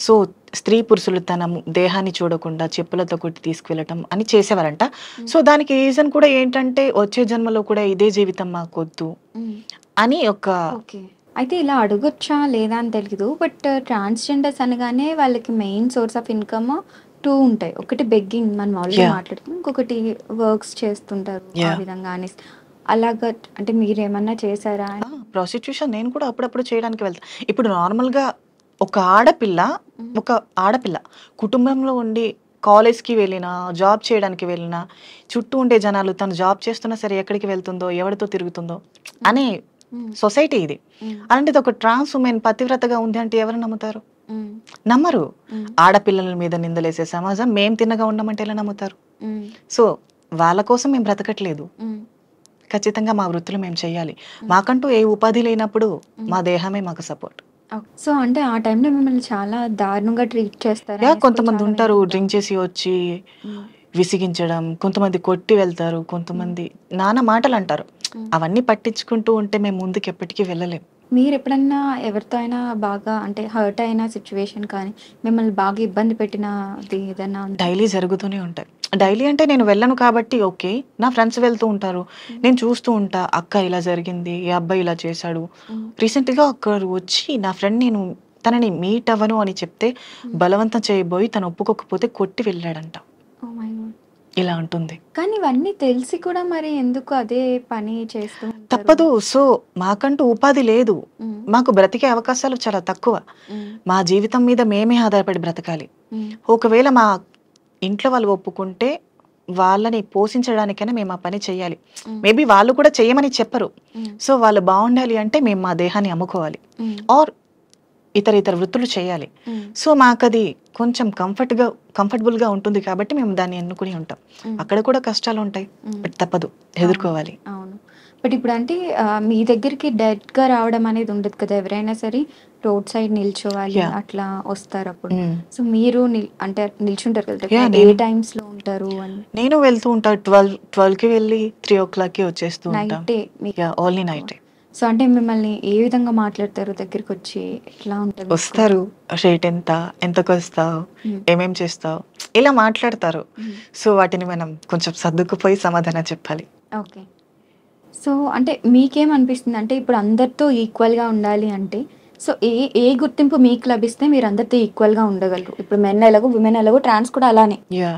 సో స్త్రీ పురుషులు తన దేహాన్ని చూడకుండా చెప్పులతో కొట్టి తీసుకువెళ్ళటం అని చేసేవారంట. సో దానికి రీజన్ కూడా ఏంటంటే వచ్చే జన్మలో కూడా ఇదే జీవితం మాకొద్దు అని ఒక. అయితే ఇలా అడగొచ్చా లేదా అని తెలియదు, బట్ ట్రాన్స్జెండర్స్ అనగానే వాళ్ళకి మెయిన్ సోర్స్ ఆఫ్ ఇన్కమ్ 2 ఉంటాయి. ఒకటి బెగ్గింగ్, మనం ఆల్రెడీ మాట్లాడుకున్నాం, ఇంకొకటి వర్క్స్ చేస్తుంటారు ఆ విధంగా అని. అలాగా అంటే మీరేమన్నా చేశారా? ప్రాస్టిట్యూషన్ నేను కూడా అప్పుడప్పుడు చేయడానికి వెళ్తాను. ఇప్పుడు నార్మల్గా ఒక ఆడపిల్ల కుటుంబంలో ఉండి కాలేజ్కి వెళ్ళినా, జాబ్ చేయడానికి వెళ్ళినా, చుట్టూ ఉండే జనాలు తను జాబ్ చేస్తున్నా సరే ఎక్కడికి వెళ్తుందో, ఎవరితో తిరుగుతుందో అనే సొసైటీ ఇది. అలాంటిది ఒక ట్రాన్స్ ఉమెన్ పతివ్రతగా ఉంది అంటే ఎవరు నమ్ముతారు? నమ్మరు. ఆడపిల్లల మీద నిందలేసే సమాజం మేము తిన్నగా ఉన్నామంటే ఎలా నమ్ముతారు? సో వాళ్ళ కోసం మేము బ్రతకట్లేదు, ఖచ్చితంగా మా వృత్తులు మేము చేయాలి. మాకంటూ ఏ ఉపాధి లేనప్పుడు మా దేహమే మాకు సపోర్ట్. సో అంటే ఆ టైంలో మిమ్మల్ని చాలా దారుణంగా ట్రీట్ చేస్తారు యా అనేసి కూడా కొంతమంది చాలా ఉంటారు వింటుంటాం. డ్రింక్ చేసి వచ్చి ఉమ్, విసిగించడం, కొంతమంది కొట్టి వెళ్తారు, కొంతమంది నానా మాటలు అంటారు. ఉమ్. అవన్నీ పట్టించుకుంటూ ఉంటే మేము ముందుకు ఎప్పటికీ వెళ్ళలేం. మీరు ఎప్పుడన్నా ఎవరితో అయినా బాగా అంటే హర్ట్ అయిన సిచ్యువేషన్ కానీ మిమ్మల్ని బాగా ఇబ్బంది పెట్టినది ఏదైనా ఉందా? డైలీ జరుగుతూనే ఉంటాయి. డైలీ అంటే నేను వెళ్ళను కాబట్టి ఓకే. నా ఫ్రెండ్స్ వెళ్తూ ఉంటారు. నేను చూస్తూ ఉంటా. అక్క ఇలా జరిగింది, ఈ అబ్బాయి ఇలా చేశాడు. ఉమ్, రీసెంట్‌గా ఒకరు వచ్చి నా ఫ్రెండ్ నేను తనని మీట్ అవ్వను అని చెప్తే బలవంతం చేయబోయి తను ఒప్పుకోకపోతే కొట్టి వెళ్ళాడంట. Oh my God. ఇలా ఉంటుంది. కానీ ఇవన్నీ తెలిసి కూడా మరి ఎందుకు అదే పని చేస్తూ ఉంటారు? తప్పదు. సో, మాకంటూ ఉపాధి లేదు. ఉమ్, మాకు బ్రతికే అవకాశాలు చాలా తక్కువ. ఉమ్, మా జీవితం మీద మేమే ఆధారపడి బ్రతకాలి. ఉమ్, ఒకవేళ మా ఇంట్లో వాళ్ళు ఒప్పుకుంటే వాళ్ళని పోషించడానికైనా మేము ఆ పని చేయాలి. మేబీ వాళ్ళు కూడా చేయమని చెప్పరు. ఉమ్, సో, వాళ్ళు బాగుండాలి అంటే మేము మా దేహాన్ని అమ్ముకోవాలి. ఉమ్, ఆర్ ఇతర వృత్తులు చేయాలి. ఉమ్, సో, మాకది కొంచెం కంఫర్టబుల్‌గా ఉంటుంది కాబట్టి మేము దాన్ని ఎన్నుకుని ఉంటాం. అక్కడ కూడా కష్టాలు ఉంటాయి. బట్ తప్పదు. ఎదుర్కోవాలి. అవును. బట్ ఇప్పుడు అంటే మీ దగ్గరికి డైరెక్ట్‌గా రావడం అనేది ఉండదు కదా! ఎవరైనా సరే రోడ్ సైడ్ నిల్చోవాలి Yeah. అట్లా వస్తారు అప్పుడు. హ్మ్. సో మీరు అంటే నిల్చుంటారు కదా! Yeah, ఏ నేను- టైమ్స్‌లో ఉంటారు అని? నేను వెళ్తూ ఉంటా. 12కి వెళ్ళి 3:00కి వచ్చేస్తూ ఉంటా. నైటే మీకు యా ఓన్లీ నైటే. సో అంటే మిమ్మల్ని ఏ విధంగా మాట్లాడతారు దగ్గరికి వచ్చి? ఎట్లా ఉంటుంది? వస్తారు. రేట్ ఎంత? ఎంతకొస్తావు? Hmm. ఏమేం చేస్తావు? ఇలా మాట్లాడతారు. Hmm. సో, వాటిని మనం కొంచెం సర్దుకుపోయి సమాధానం చెప్పాలి. ఓకే. సో అంటే మీకేమనిపిస్తుంది అంటే ఇప్పుడు అందరితో ఈక్వల్‌గా ఉండాలి అంటే సో ఏ గుర్తింపు మీకు లభిస్తే మీరు అందరితో ఈక్వల్‌గా ఉండగలరు? ఇప్పుడు మెన్ ఎలాగో, విమెన్ ఎలాగో, ట్రాన్స్ కూడా అలానే. యా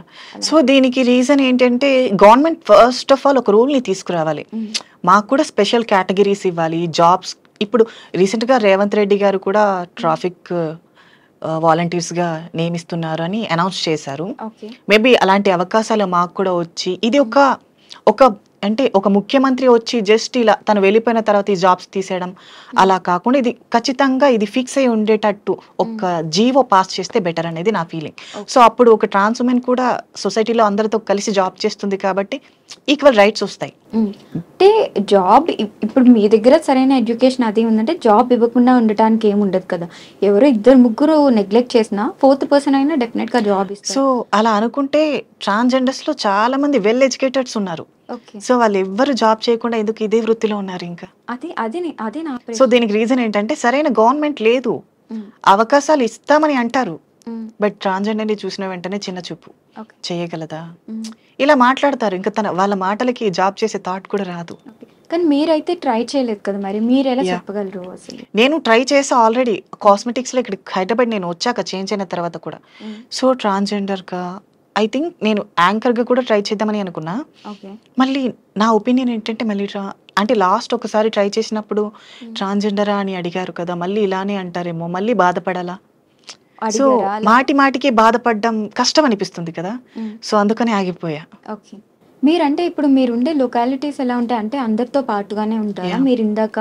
సో, దీనికి రీజన్ ఏంటంటే గవర్నమెంట్ ఫస్ట్ ఆఫ్ ఆల్ ఒక రూల్‌ని తీసుకురావాలి. మాకు కూడా స్పెషల్ కేటగిరీస్ ఇవ్వాలి. జాబ్స్ ఇప్పుడు రీసెంట్‌గా రేవంత్ రెడ్డి గారు కూడా ట్రాఫిక్ వాలంటీర్స్‌గా నియమిస్తున్నారు అని అనౌన్స్ చేశారు. ఓకే. మేబీ అలాంటి అవకాశాలు మాకు కూడా వచ్చి ఇది ఒక అంటే ఒక ముఖ్యమంత్రి వచ్చి జస్ట్ ఇలా తను వెళ్ళిపోయిన తర్వాత ఈ జాబ్స్ తీసేయడం అలా కాకుండా ఇది ఖచ్చితంగా ఇది ఫిక్స్ అయి ఉండేటట్టు ఒక జీవో పాస్ చేస్తే బెటర్ అనేది నా ఫీలింగ్. సో అప్పుడు ఒక ట్రాన్స్ ఉమెన్ కూడా సొసైటీలో అందరితో కలిసి జాబ్ చేస్తుంది కాబట్టి ఈక్వల్ రైట్స్ వస్తాయి. అంటే జాబ్ ఇప్పుడు మీ దగ్గర సరైన ఎడ్యుకేషన్ అది ఉందంటే జాబ్ ఇవ్వకుండా ఉండటానికి ఏమి ఉండదు కదా. ఎవరో ఇద్దరు ముగ్గురు నెగ్లెక్ట్ చేసినా ఫోర్త్ పర్సన్ అయినా డెఫినెట్ గా జాబ్ ఇస్తారు. సో అలా అనుకుంటే ట్రాన్స్జెండర్స్ లో చాలా మంది వెల్ ఎడ్యుకేటెడ్స్ ఉన్నారు. ఓకే. సో వాళ్ళు ఎవ్వరు జాబ్ చేయకుండా ఎందుకు ఇదే వృత్తిలో ఉన్నారు ఇంకా? అదే నా సో దీనికి రీజన్ ఏంటంటే సరైన గవర్నమెంట్ లేదు. అవకాశాలు ఇస్తామని అంటారు బట్ ట్రాన్స్జెండర్ ని చూసిన వెంటనే చిన్న చూపు. ఓకే. చేయగలదా ఇలా మాట్లాడతారు. ఇంకా వాళ్ళ మాటలకి జాబ్ చేసే థాట్ కూడా రాదు. కానీ మీరైతే ట్రై చేయలేదు కదా, మరి మీరు ఎలా Yeah. చెప్పగలరు అసలు? నేను ట్రై చేసా ఆల్రెడీ కాస్మెటిక్స్ లో ఇక్కడ హైదరాబాద్ నేను వచ్చాక చేంజ్ అయిన తర్వాత కూడా. సో ట్రాన్స్జెండర్ గా ఐ థింక్ నేను యాంకర్ గా కూడా ట్రై చేద్దామని అనుకున్నా. ఓకే. మళ్ళీ నా ఒపీనియన్ ఏంటంటే మళ్ళీ అంటే లాస్ట్ ఒకసారి ట్రై చేసినప్పుడు ట్రాన్స్జెండరా అని అడిగారు కదా, మళ్ళీ ఇలానే అంటారేమో, మళ్ళీ బాధపడాలా? సో అడిగారా అలా? మాటికి బాధపడడం కష్టం అనిపిస్తుంది కదా. సో అందుకని ఆగిపోయా. ఓకే. మీరంటే ఇప్పుడు మీరు ఉండే లొకాలిటీస్ ఎలా ఉంటాయి అంటే అందరితో పాటుగానే ఉంటారా? Yeah. మీరు ఇందాక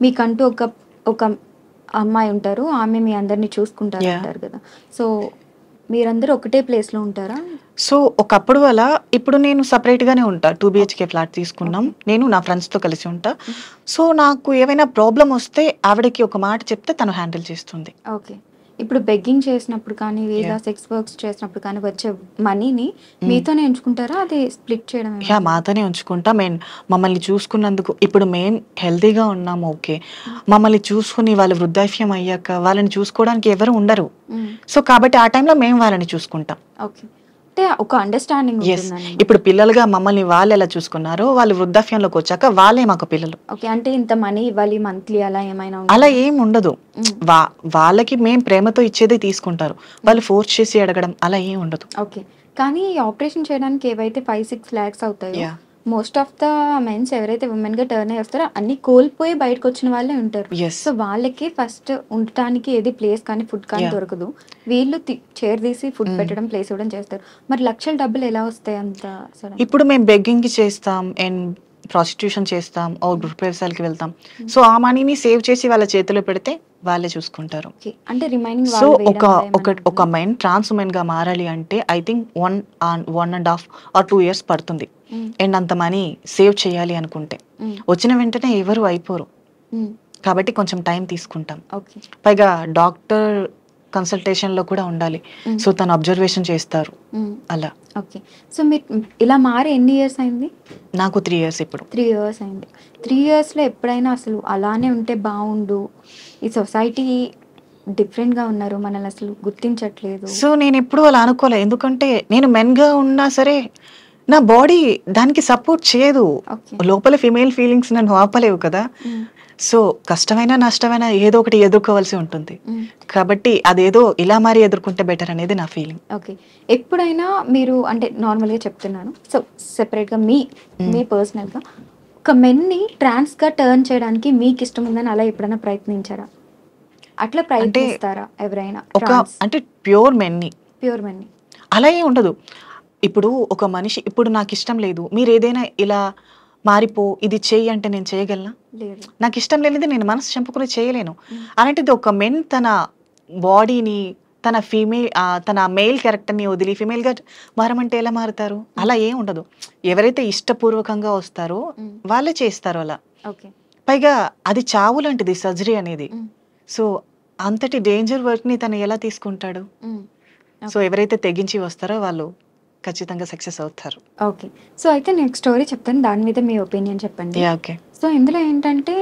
మీకంటూ ఒక అమ్మాయి ఉంటారు, ఆమె మీ అందరిని చూసుకుంటారు Yeah. అంటారు కదా. సో మీరందరూ ఒకటే ప్లేస్ లో ఉంటారా? సో ఒకప్పుడు అలా, ఇప్పుడు నేను సపరేట్ గానే ఉంటా. 2 BHK ఫ్లాట్ తీసుకున్నాం. నేను నా ఫ్రెండ్స్ తో కలిసి ఉంటా. సో నాకు ఏమైనా ప్రాబ్లం వస్తే ఆవిడకి ఒక మాట చెప్తే తను హ్యాండిల్ చేస్తుంది. ఓకే. ఇప్పుడు బెగ్గింగ్ చేసినప్పుడు కానీ లేదా సెక్స్ వర్క్స్ చేసినప్పుడు కానీ వచ్చే మనీని మీతోనే ఉంచుకుంటారా, అది స్ప్లిట్ చేయడం యా మాతోనే ఉంచుకుంటా. మమ్మల్ని చూసుకున్నందుకు ఇప్పుడు మేము హెల్తీగా ఉన్నాము ఓకే. మమ్మల్ని చూసుకుని వాళ్ళు వృద్ధాప్యం అయ్యాక వాళ్ళని చూసుకోవడానికి ఎవరు ఉండరు. సో కాబట్టి ఆ టైంలో మేము వాళ్ళని చూసుకుంటాం. ఓకే. అంటే ఒక అండర్స్టాండింగ్ ఎస్ ఉంటుందండి. ఇప్పుడు పిల్లలుగా మమ్మల్ని వాళ్ళు ఎలా చూసుకున్నారో వాళ్ళు వృద్ధాప్యంలోకి వచ్చాక వాళ్ళే మాకు పిల్లలు. ఓకే. అంటే ఇంత మనీ ఇవ్వాలి మంత్లీ అలా ఏమైనా అలా ఏం ఉండదు. వాళ్ళకి మేము ప్రేమతో ఇచ్చేదే తీసుకుంటారు. వాళ్ళు ఫోర్స్ చేసి అడగడం అలా ఏం ఉండదు. ఓకే. కానీ ఈ ఆపరేషన్ చేయడానికి ఏవైతే 5-6 lakhs అవుతాయో Yeah. Most of the mens ఎవరైతే ఉమెన్ గా టర్న్ అయ్యి వస్తారో అన్ని కోల్పోయి బయటకు వచ్చిన వాళ్ళే ఉంటారు. Yes. సో వాళ్ళకి ఫస్ట్ ఉండటానికి ఏది ప్లేస్ కానీ ఫుడ్ కానీ Yeah. దొరకదు. వీళ్ళు చైర్ తీసి ఫుడ్ పెట్టడం ప్లేస్ ఇవ్వడం చేస్తారు. మరి లక్షల డబ్బులు ఎలా వస్తాయి అంత sudden? ఇప్పుడు మేము బెగ్గింగ్ చేస్తాం అండ్ ప్రాస్టిట్యూషన్ చేస్తాం, ఓ గృహప్రవేశాలకి వెళ్తాం. సో ఆ మనీని సేవ్ చేసి వాళ్ళ చేతిలో పెడితే వాళ్ళే చూసుకుంటారు. ఓకే. అంటే రిమైనింగ్ సో వాళ్ళు ఒక వేయడం అలా ఒక ఏమన్నా ఒక మెన్ ట్రాన్స్ ఉమెన్గా మారాలి అంటే ఐ థింక్ 1.5 or 2 years పడుతుంది. అండ్ అంత మనీ సేవ్ చేయాలి అనుకుంటే వచ్చిన వెంటనే ఎవరు అయిపోరు, కాబట్టి కొంచెం టైం తీసుకుంటాం. ఓకే. పైగా డాక్టర్ కన్సల్టేషన్లో కూడా ఉండాలి. సో తను అబ్జర్వేషన్ చేస్తారు అలా. ఓకే. సో మీరు ఇలా మారి ఎన్ని ఇయర్స్ అయింది? నాకు 3 years ఇప్పుడు. 3 years అయింది. 3 yearsలో ఎప్పుడైనా అసలు అలానే ఉంటే బాగుండు, ఈ సొసైటీ డిఫరెంట్గా ఉన్నారు, మనల్ని అసలు గుర్తించట్లేదు? సో నేను ఎప్పుడు అలా అనుకోలే, ఎందుకంటే నేను మెన్గా ఉన్నా సరే నా బాడీ దానికి సపోర్ట్ చేయదు. ఓకే. లోపల ఫిమేల్ ఫీలింగ్స్ నన్ను ఆపలేవు కదా. సో కష్టమైనా నష్టమైనా ఏదో ఒకటి ఎదుర్కోవాల్సి ఉంటుంది. కాబట్టి అదేదో ఇలా మారి ఎదుర్కొంటే బెటర్ అనేది నా ఫీలింగ్. ఓకే. ఎప్పుడైనా మీరు అంటే నార్మల్గా చెప్తున్నాను, సో సెపరేట్గా మీ పర్సనల్గా ఒక మెన్ని ట్రాన్స్గా టర్న్ చేయడానికి మీకు ఇష్టం ఉందని అలా ఎప్పుడైనా ప్రయత్నించారా? అట్లా ప్రయత్నిస్తారా ఎవరైనా? ఒక అంటే ప్యూర్ మెన్ని, ప్యూర్ మెన్ని అలా ఏం ఉండదు. ఇప్పుడు ఒక మనిషి ఇప్పుడు నాకు ఇష్టం లేదు, మీరు ఏదైనా ఇలా మారిపో ఇది చెయ్యి అంటే నేను చేయగలనా? లేదు. నాకు ఇష్టం లేనిది నేను మనసు చంపుకుని చేయలేను. అలాంటిది ఒక మెన్ తన బాడీని తన మెయిల్ క్యారెక్టర్ని వదిలి ఫిమేల్గా మారమంటే ఎలా మారుతారు? అలా ఏం ఉండదు. ఎవరైతే ఇష్టపూర్వకంగా వస్తారో వాళ్ళే చేస్తారు అలా. ఓకే. పైగా అది చావు లాంటిది సర్జరీ అనేది. సో అంతటి డేంజర్ వర్క్ని తను ఎలా తీసుకుంటాడు? సో ఎవరైతే తెగించి వస్తారో వాళ్ళు ఖచ్చితంగా సక్సెస్ అవుతారు. ఓకే. సో అయితే నేను స్టోరీ చెప్తాను, దాని మీద మీ ఒపీనియన్ చెప్పండి. ఓకే. సో ఇందులో ఏంటంటే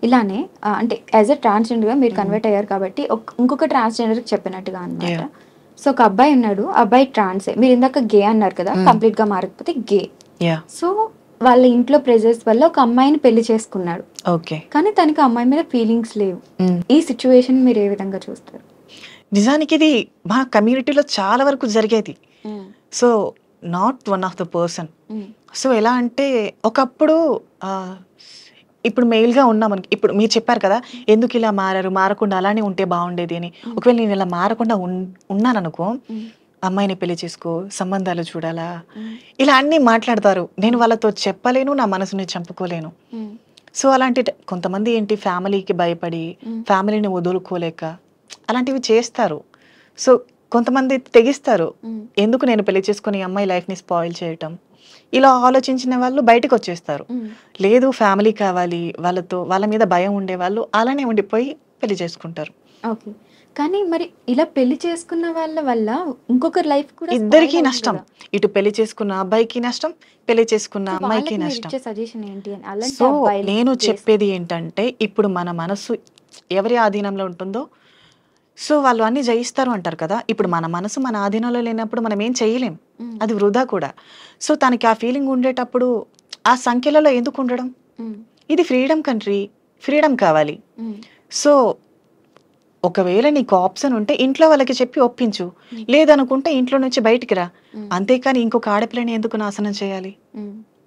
ఇలానే అంటే యాజ్ ఎ ట్రాన్స్జెండర్గా మీరు కన్వర్ట్ అయ్యారు కాబట్టి ఇంకొక ట్రాన్స్జెండర్కి చెప్పినట్టుగా అనమాట. సో ఒక అబ్బాయి ఉన్నాడు, అబ్బాయి ట్రాన్సే. మీరు ఇందాక గే అన్నారు కదా, కంప్లీట్గా మారకపోతే గే. సో వాళ్ళ ఇంట్లో ప్రెజర్స్ వల్ల ఒక అమ్మాయిని పెళ్లి చేసుకున్నాడు. ఓకే. కానీ తనకి అమ్మాయి మీద ఫీలింగ్స్ లేవు. ఈ సిచ్యువేషన్ మీరు ఏ విధంగా చూస్తారు? నిజానికి ఇది మా కమ్యూనిటీలో చాలా వరకు జరిగేది. So not one of the person. So ఎలా అంటే ఒకప్పుడు ఇప్పుడు మెయిల్గా ఉన్నామని ఇప్పుడు మీరు చెప్పారు కదా, ఎందుకు ఇలా మారకుండా అలానే ఉంటే బాగుండేది అని. ఒకవేళ నేను ఇలా మారకుండా ఉన్నాననుకో, అమ్మాయిని పెళ్లి చేసుకో, సంబంధాలు చూడాలా, ఇలా అన్నీ మాట్లాడతారు. నేను వాళ్ళతో చెప్పలేను, నా మనసుని చంపుకోలేను. సో అలాంటి కొంతమంది ఏంటి ఫ్యామిలీకి భయపడి ఫ్యామిలీని వదులుకోలేక అలాంటివి చేస్తారు. సో కొంతమంది తెగిస్తారు, ఎందుకు నేను పెళ్లి చేసుకుని అమ్మాయి లైఫ్ని స్పాయిల్ చేయటం, ఇలా ఆలోచించిన వాళ్ళు బయటకు వచ్చేస్తారు. లేదు ఫ్యామిలీ కావాలి, వాళ్ళ మీద భయం ఉండే వాళ్ళు అలానే ఉండిపోయి పెళ్లి చేసుకుంటారు. ఓకే. కానీ మరి ఇలా పెళ్లి చేసుకున్న వాళ్ళ వల్ల ఇంకొకరి లైఫ్ కూడా ఇద్దరికి నష్టం. ఇటు పెళ్లి చేసుకున్న అబ్బాయికి నష్టం, పెళ్లి చేసుకున్న అమ్మాయికి నష్టం. సజెషన్ ఏంటి అని? సో నేను చెప్పేది ఏంటంటే, ఇప్పుడు మన మనసు ఎవరి ఆధీనంలో ఉంటుందో సో వాళ్ళు అన్ని జయిస్తారు అంటారు కదా. ఇప్పుడు మన మనసు మన ఆధీనంలో లేనప్పుడు మనం ఏం చేయలేం, అది వృధా కూడా. సో తనకి ఆ ఫీలింగ్ ఉండేటప్పుడు ఆ సంఖ్యలలో ఎందుకు ఉండడం? ఇది ఫ్రీడమ్ కంట్రీ, ఫ్రీడమ్ కావాలి. సో ఒకవేళ నీకు ఆప్షన్ ఉంటే ఇంట్లో వాళ్ళకి చెప్పి ఒప్పించు, లేదనుకుంటే ఇంట్లో నుంచి బయటికి రా. అంతేకాని ఇంకొక ఆడపిల్లని ఎందుకు నాశనం చేయాలి?